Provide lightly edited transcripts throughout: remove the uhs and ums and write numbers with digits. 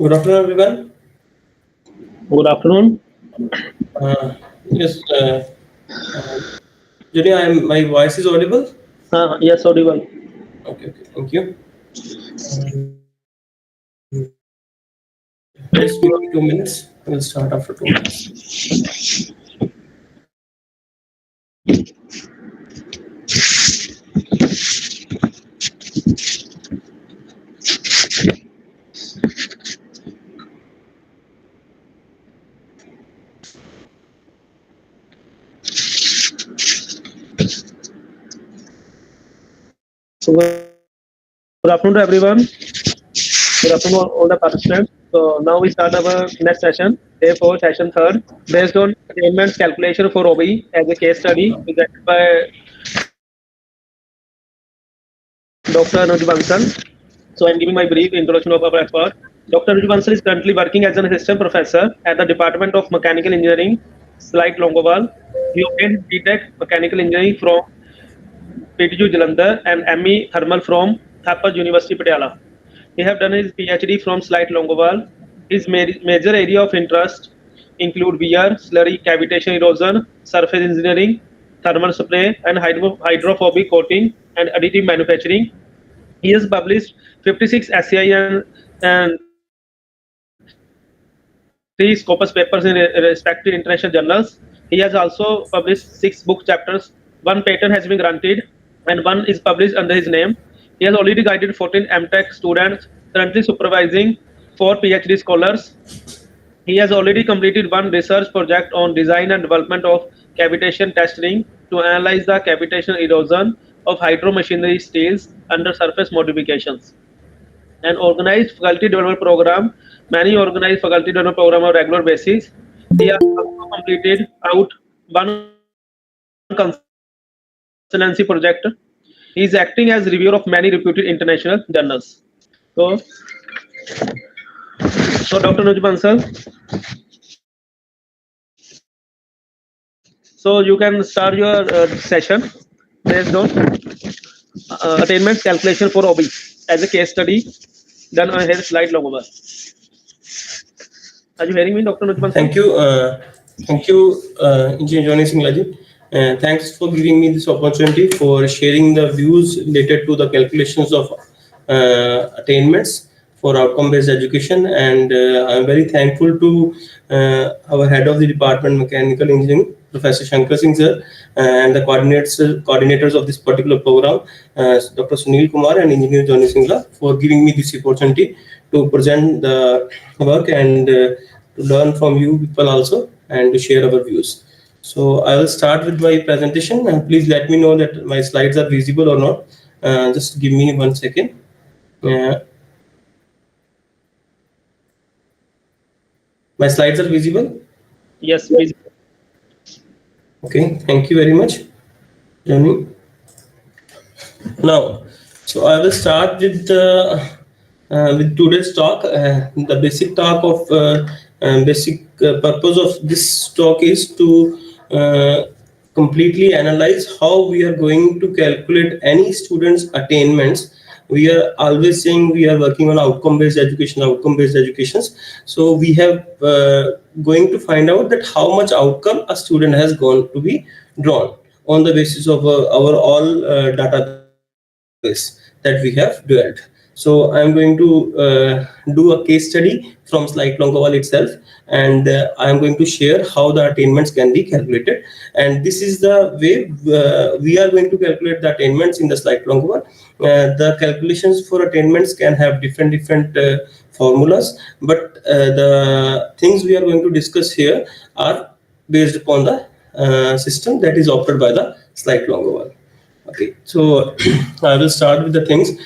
Good afternoon, everyone. Good afternoon. Yes, Jenny, my voice is audible. Yes, audible. Okay, thank you. Just give me 2 minutes. We'll start after 2 minutes. So, good afternoon to everyone. Good afternoon, all the participants. So, now we start our next session, day 4, session 3rd, based on attainment calculation for OBE as a case study presented by Dr. Anuj Bansal. So, I'm giving my brief introduction of our expert. Dr. Anuj Bansal is currently working as an assistant professor at the Department of Mechanical Engineering, Slight Longowal. He obtained BTech Mechanical Engineering from PTU Jalandhar and ME Thermal from Thapar University Patiala. He have done his PhD from Slight Longowal. His major area of interest include VR, slurry cavitation erosion, surface engineering, thermal spray, and hydrophobic coating and additive manufacturing. He has published 56 SCI and 3 Scopus papers in respected international journals. He has also published 6 book chapters. 1 patent has been granted, and 1 is published under his name. He has already guided 14 MTech students, currently supervising 4 PhD scholars. He has already completed 1 research project on design and development of cavitation testing to analyze the cavitation erosion of hydromachinery steels under surface modifications. An organized faculty development program. Many organized faculty development program on a regular basis. He has also completed out 1 consultancy project. He is acting as reviewer of many reputed international journals. So, Dr. Anuj Bansal. So you can start your session based on attainment calculation for OBE as a case study done on here slide long over. Are you hearing me, Dr. Anuj Bansal? Thank you, Engineer Johnny Singhlaji. Thanks for giving me this opportunity for sharing the views related to the calculations of attainments for outcome-based education, and I'm very thankful to our head of the department, Mechanical Engineering, Professor Shankar Singh sir, and the coordinators of this particular program, Dr. Sunil Kumar and Engineer Johnny Singla, for giving me this opportunity to present the work and to learn from you people also and to share our views. So I will start with my presentation, and please let me know that my slides are visible or not. Just give me 1 second. My slides are visible? Yes, visible. Okay, thank you very much, Johnny. Now, so I will start with today's talk. The basic talk of basic purpose of this talk is to completely analyze how we are going to calculate any student's attainments. We are always saying we are working on outcome-based educations. So we have going to find out that how much outcome a student has gone to be drawn on the basis of our all database that we have developed. So I'm going to do a case study from Slight Longowal itself, and I'm going to share how the attainments can be calculated. And this is the way we are going to calculate the attainments in the Slight Longowal. The calculations for attainments can have different formulas, but the things we are going to discuss here are based upon the system that is offered by the Slight Longowal. Okay, so I will start with the things.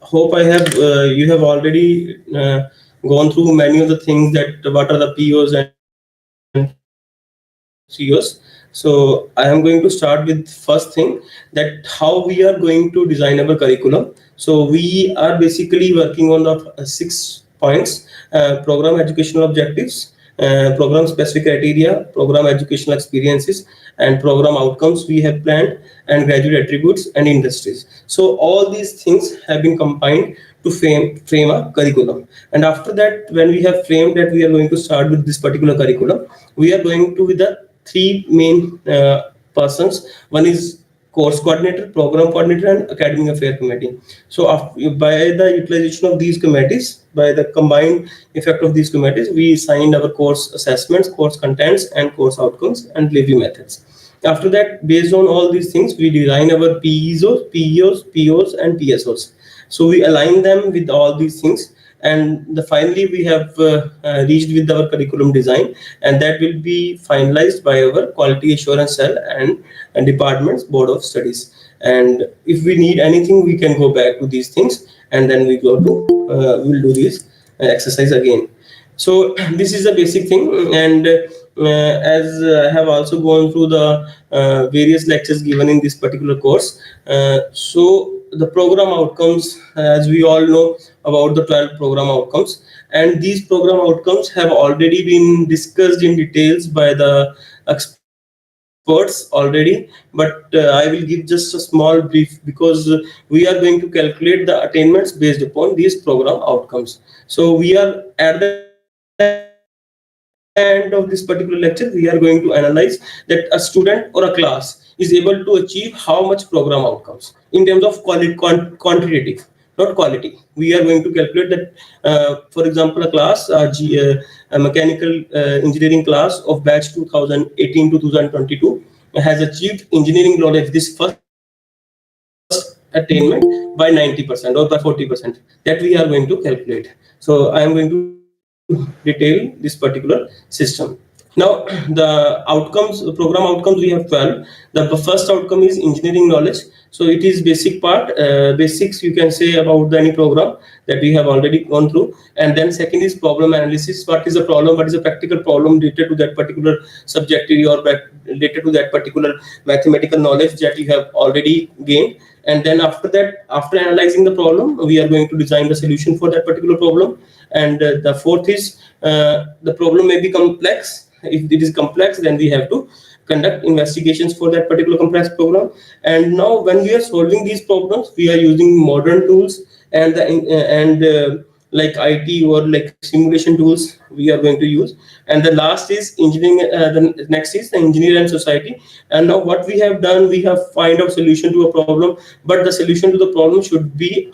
Hope I have you have already gone through many of the things, that what are the POs and COs. So I am going to start with first thing, that how we are going to design our curriculum. So we are basically working on the 6 points: program educational objectives, program specific criteria, program educational experiences, and program outcomes we have planned, and graduate attributes and industries. So all these things have been combined to frame a curriculum. And after that, when we have framed that we are going to start with this particular curriculum, we are going to with the three main persons. One is course coordinator, program coordinator, and academic affair committee. So by the utilization of these committees, by the combined effect of these committees, we signed our course assessments, course contents, and course outcomes and review methods. After that, based on all these things, we design our POs, and PSOs. So we align them with all these things, and finally we have reached with our curriculum design, and that will be finalized by our quality assurance cell and department's board of studies. And if we need anything, we can go back to these things, and then we go to we'll do this exercise again. So this is a basic thing, and as I have also gone through the various lectures given in this particular course. So the program outcomes, as we all know about the 12 program outcomes, and these program outcomes have already been discussed in details by the experts already, but I will give just a small brief, because we are going to calculate the attainments based upon these program outcomes. So we are at the end of this particular lecture, we are going to analyze that a student or a class is able to achieve how much program outcomes in terms of quantitative, not quality. We are going to calculate that, for example, a class, a mechanical engineering class of batch 2018 to 2022 has achieved engineering knowledge, this first attainment, by 90% or by 40%. That we are going to calculate. So I am going to detail this particular system. Now the outcomes, program outcomes, we have 12. The first outcome is engineering knowledge. So it is basic part, basics you can say about any program that we have already gone through. And then second is problem analysis. What is the problem? What is a practical problem related to that particular subject area, or related to that particular mathematical knowledge that you have already gained. And then after that, after analyzing the problem, we are going to design the solution for that particular problem. And the fourth is the problem may be complex. If it is complex, then we have to conduct investigations for that particular complex program. And now when we are solving these problems, we are using modern tools and like IT or like simulation tools we are going to use. And the last is engineering, the next is the engineer and society. And now what we have done, we have find out solution to a problem, but the solution to the problem should be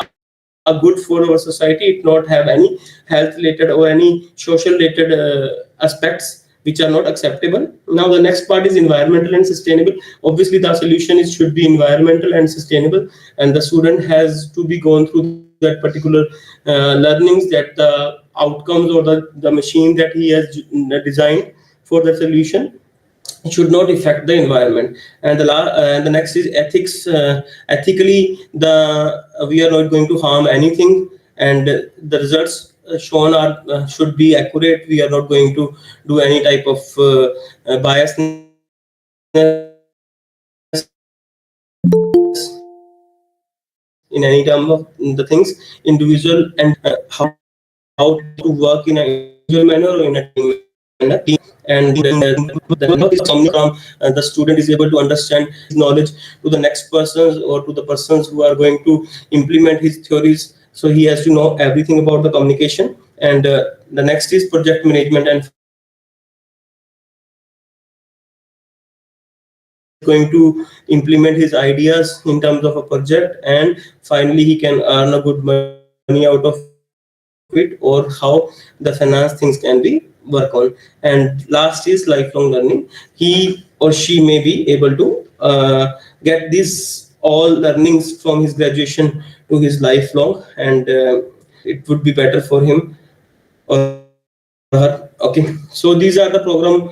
a good for our society. It not have any health related or any social related aspects which are not acceptable. Now the next part is environmental and sustainable. Obviously the solution is should be environmental and sustainable, and the student has to be gone through that particular learnings, that the outcomes or the machine that he has designed for the solution should not affect the environment. And the next is ethics. Ethically, we are not going to harm anything, and the results shown are should be accurate. We are not going to do any type of biasness in any term of the things, individual, and how to work in an individual manner or in a team manner. And the student is able to understand his knowledge to the next persons or to the persons who are going to implement his theories. So he has to know everything about the communication. And the next is project management, and going to implement his ideas in terms of a project, and finally he can earn a good money out of it, or how the finance things can be work on. And last is lifelong learning. He or she may be able to get these all learnings from his graduation to his lifelong, and it would be better for him or her. Okay, so these are the program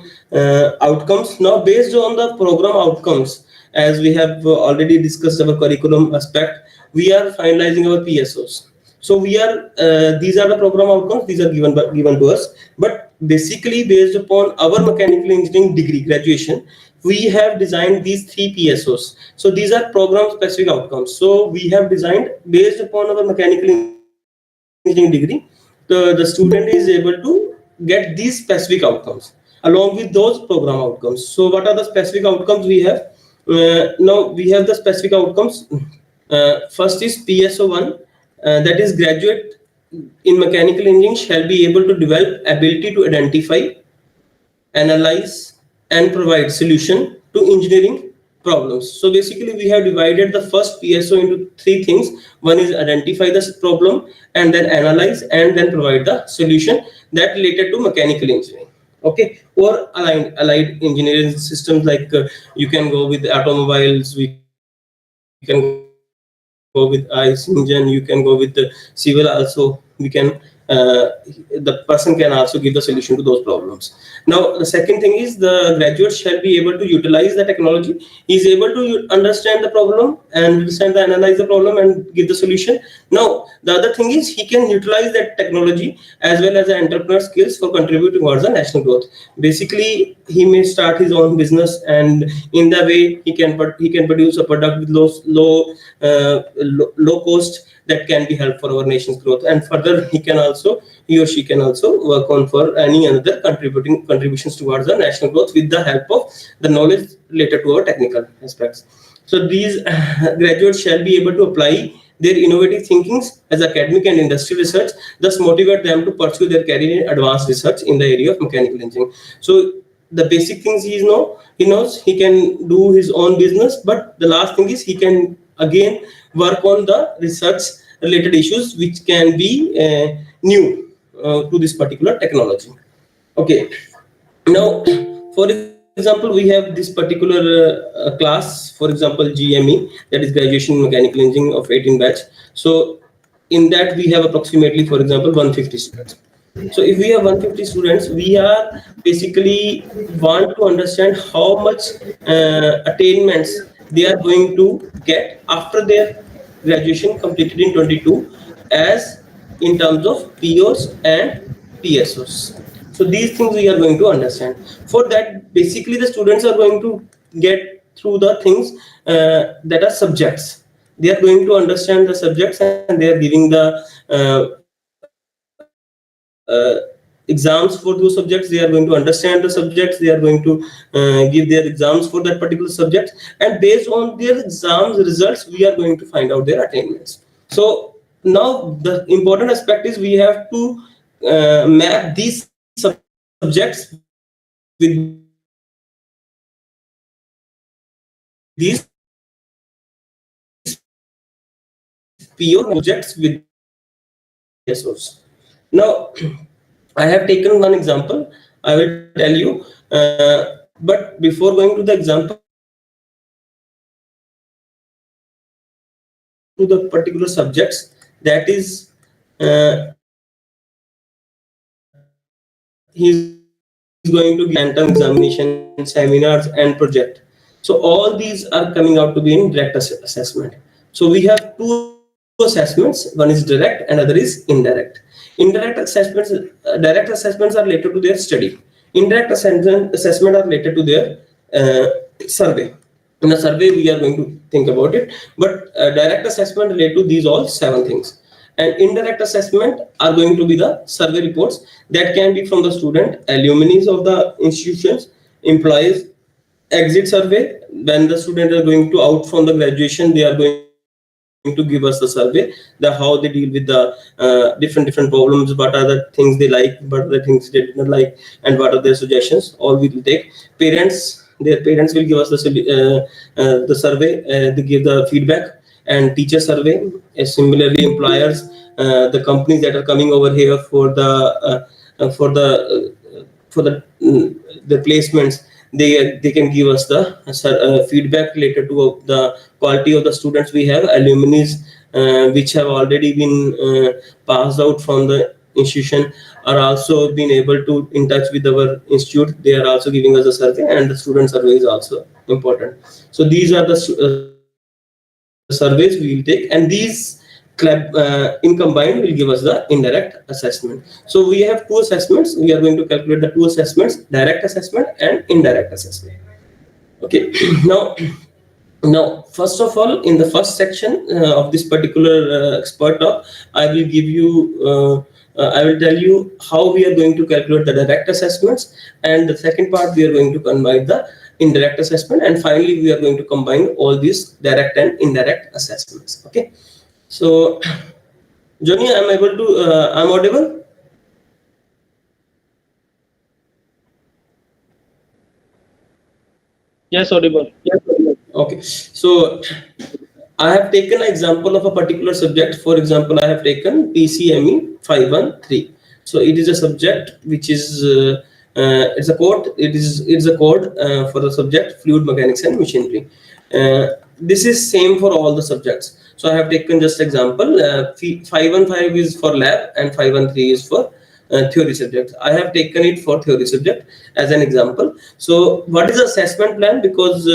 outcomes. Now based on the program outcomes, as we have already discussed our curriculum aspect, we are finalizing our PSOs. So we are these are the program outcomes, these are given to us, but basically based upon our mechanical engineering degree graduation, we have designed these 3 PSOs. So these are program specific outcomes. So we have designed based upon our mechanical engineering degree. The student is able to get these specific outcomes along with those program outcomes. So what are the specific outcomes we have? Now we have the specific outcomes. First is PSO1, that is graduate in mechanical engineering shall be able to develop ability to identify, analyze, and provide solution to engineering problems. So basically we have divided the first PSO into three things. One is identify the problem, and then analyze, and then provide the solution that related to mechanical engineering. Okay, or allied engineering systems, like you can go with automobiles, we can go with ICE engine, you can go with the civil also. We can the person can also give the solution to those problems. Now the second thing is the graduate shall be able to utilize the technology. He is able to understand the problem and understand the analyze the problem and give the solution. Now the other thing is he can utilize that technology as well as the entrepreneur skills for contributing towards the national growth. Basically he may start his own business, and in that way he can produce a product with low cost that can be helped for our nation's growth, and further he or she can also work on for any other contributions towards the national growth with the help of the knowledge related to our technical aspects. So these graduates shall be able to apply their innovative thinkings as academic and industry research, thus motivate them to pursue their career in advanced research in the area of mechanical engineering. So the basic things he knows he can do his own business, but the last thing is he can again work on the research related issues which can be new to this particular technology. Okay, now for example we have this particular class, for example GME, that is graduation in mechanical engineering of 18 batch. So in that we have approximately, for example, 150 students. So if we have 150 students, we are basically want to understand how much attainments they are going to get after their graduation completed in 22 as in terms of POs and PSOs. So these things we are going to understand. For that, basically the students are going to get through the things that are subjects. They are going to understand the subjects, and they are giving the exams for those subjects. They are going to understand the subjects. They are going to give their exams for that particular subject, and based on their exams results, we are going to find out their attainments. So now the important aspect is we have to map these subjects with these PO projects with PSOs. Now, I have taken one example. I will tell you, but before going to the example, to the particular subjects, that is, he's going to give random examination, seminars, and project. So all these are coming out to be in direct assessment. So we have two assessments. One is direct, and other is indirect. Indirect assessments, direct assessments are related to their study. Indirect assessment are related to their survey. In a survey, we are going to think about it, but direct assessment relate to these all 7 things. And indirect assessment are going to be the survey reports that can be from the student, alumni of the institutions, employees. Exit survey, when the students are going to out from the graduation, they are going to give us the survey, the how they deal with the different problems, what are the things they like, what are the things they did not like, and what are their suggestions. All we will take. Parents, their parents will give us the survey, they give the feedback. And teacher survey, similarly employers, the companies that are coming over here for the placements, they can give us the feedback related to the quality of the students we have. Alumni which have already been passed out from the institution are also being able to in touch with our institute. They are also giving us a survey, and the student survey is also important. So these are the surveys we will take, and these in combined will give us the indirect assessment. So we have 2 assessments. We are going to calculate the 2 assessments: direct assessment and indirect assessment. Okay. Now, first of all, in the first section of this particular expert talk, I will give you I will tell you how we are going to calculate the direct assessments, and the second part we are going to combine the indirect assessment, and finally we are going to combine all these direct and indirect assessments. Okay, so Johnny, I'm audible? Yes, audible. Okay, so I have taken an example of a particular subject. For example, I have taken PCME 513. So it is a subject which is it's a code. It's a code for the subject fluid mechanics and machinery. This is same for all the subjects. So I have taken just example. 515 is for lab and 513 is for theory subject. I have taken it for theory subject as an example. So what is the assessment plan? Because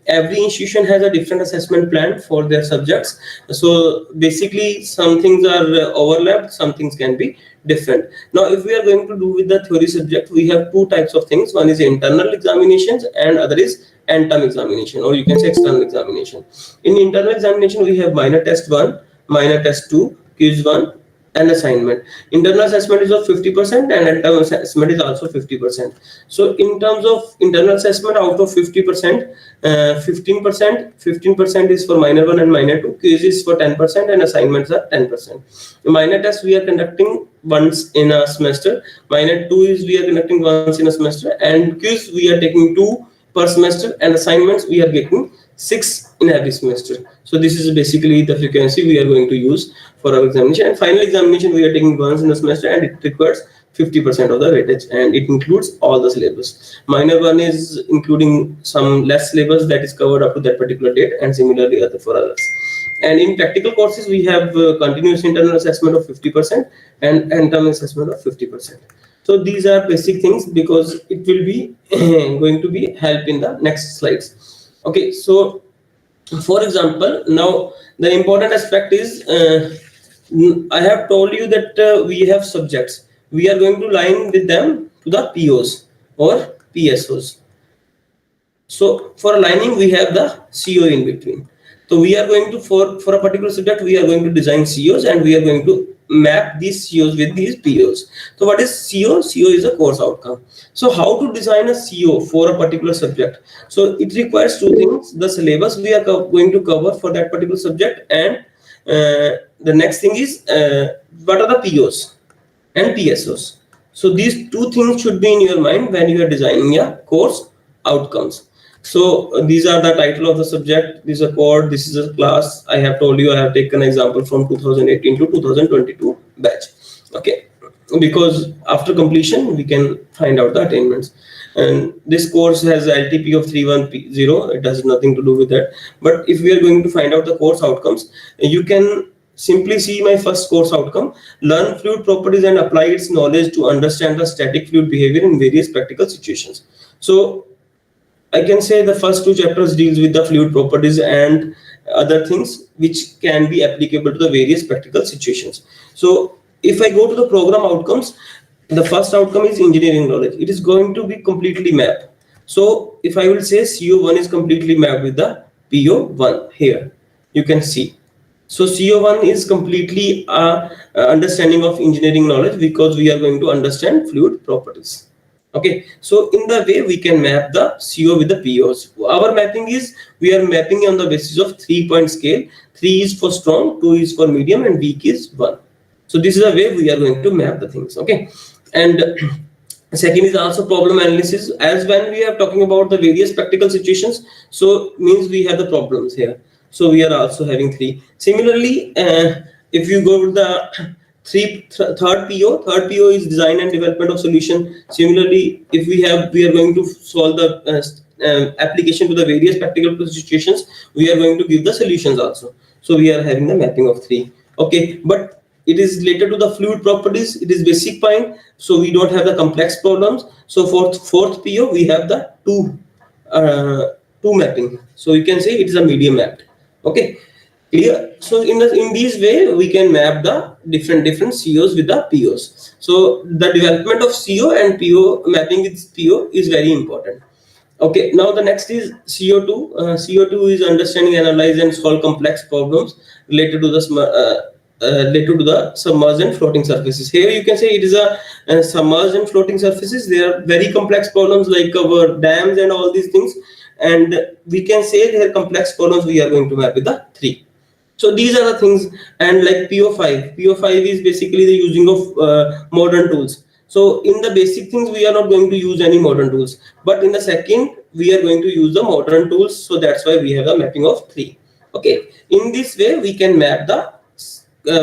every institution has a different assessment plan for their subjects. So basically some things are overlapped, some things can be different. Now if we are going to do with the theory subject, we have two types of things. One is internal examinations and other is end-term examination, or you can say external examination. In internal examination we have minor test 1, minor test 2, quiz 1 and assignment. Internal assessment is of 50% and end-term assessment is also 50%. So in terms of internal assessment, out of 50%, 15% is for minor 1 and minor 2, quiz is for 10% and assignments are 10%. The minor test we are conducting once in a semester, minor 2 is we are conducting once in a semester, and quiz we are taking 2 per semester, and assignments we are getting 6 in every semester. So this is basically the frequency we are going to use for our examination. And final examination we are taking once in a semester, and it requires 50% of the weightage, and it includes all the syllabus. Minor 1 is including some less syllabus that is covered up to that particular date, and similarly other for others. And in practical courses we have continuous internal assessment of 50% and end-term assessment of 50%. So these are basic things, because it will be going to be help in the next slides. Okay, so for example, now the important aspect is I have told you that we have subjects. We are going to line with them to the POs or PSOs. So for aligning, we have the CO in between. So we are going to, for a particular subject, we are going to design COs, and we are going to map these COs with these POs. So what is CO? CO is a course outcome. So how to design a CO for a particular subject? So it requires two things: the syllabus we are going to cover for that particular subject, and the next thing is what are the POs and PSOs. So these two things should be in your mind when you are designing a course outcomes. So these are the title of the subject, this is a code, this is a class. I have told you I have taken an example from 2018 to 2022 batch. Okay, because after completion we can find out the attainments. And this course has LTP of 310. It has nothing to do with that. But if we are going to find out the course outcomes, you can simply see my first course outcome: learn fluid properties and apply its knowledge to understand the static fluid behavior in various practical situations. So I can say the first two chapters deals with the fluid properties and other things which can be applicable to the various practical situations. So if I go to the program outcomes, the first outcome is engineering knowledge. It is going to be completely mapped. So if I will say CO1 is completely mapped with the PO1 here, you can see. So CO1 is completely understanding of engineering knowledge, because we are going to understand fluid properties. Okay, so in the way we can map the CO with the POs. Our mapping is, we are mapping on the basis of 3-point scale. 3 is for strong, 2 is for medium, and weak is 1. So this is the way we are going to map the things. Okay, and second is also problem analysis. As when we are talking about the various practical situations, so means we have the problems here. So we are also having 3. Similarly, if you go with the third PO is design and development of solution. Similarly, if we are going to solve the application to the various practical situations, we are going to give the solutions also. So we are having the mapping of 3. Okay, but it is related to the fluid properties. It is basic point, so we don't have the complex problems. So for fourth PO we have the two mapping. So you can say it is a medium mapped. Okay, clear? So in this way we can map the different COs with the POs. So the development of CO and PO, mapping with PO, is very important. Okay, now the next is CO2. CO2 is understanding, analyze, and solve complex problems related to the related to the submerged and floating surfaces. Here you can say it is a submerged and floating surfaces. They are very complex problems like our dams and all these things, and we can say they are complex problems we are going to map with the 3. So these are the things. And like PO5 is basically the using of modern tools. So in the basic things we are not going to use any modern tools, but in the second we are going to use the modern tools. So that's why we have the mapping of 3. Okay, in this way we can map the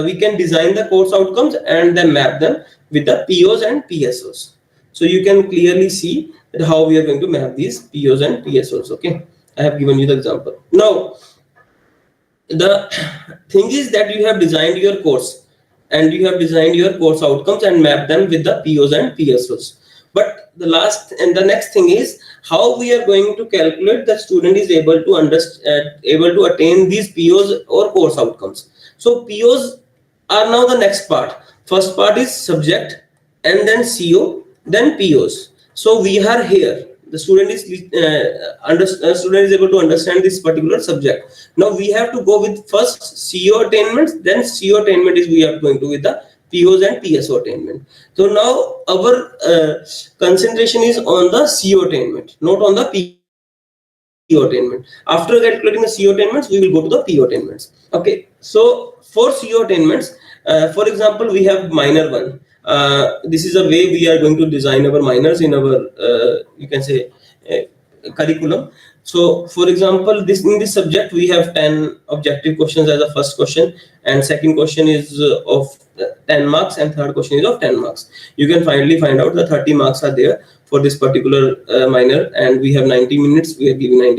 we can design the course outcomes and then map them with the POs and PSOs. So you can clearly see that how we are going to map these POs and PSOs. Okay, I have given you the example. Now the thing is that you have designed your course and you have designed your course outcomes and map them with the POs and PSOs. But the last and the next thing is how we are going to calculate the student is able to understand, able to attain these POs or course outcomes. So POs are now the next part. First part is subject and then CO, then POs. So we are here. The student is student is able to understand this particular subject. Now we have to go with first CO attainments, then CO attainment is we are going to with the POs and PSO attainment. So now our concentration is on the CO attainment, not on the PO attainment. After calculating the CO attainments, we will go to the PO attainments. Okay, so for CO attainments, for example, we have minor 1. This is a way we are going to design our minors in our you can say curriculum. So for example, this in this subject we have 10 objective questions as a first question, and second question is of 10 marks, and third question is of 10 marks. You can finally find out the 30 marks are there for this particular minor, and we have 90 minutes. We are giving 90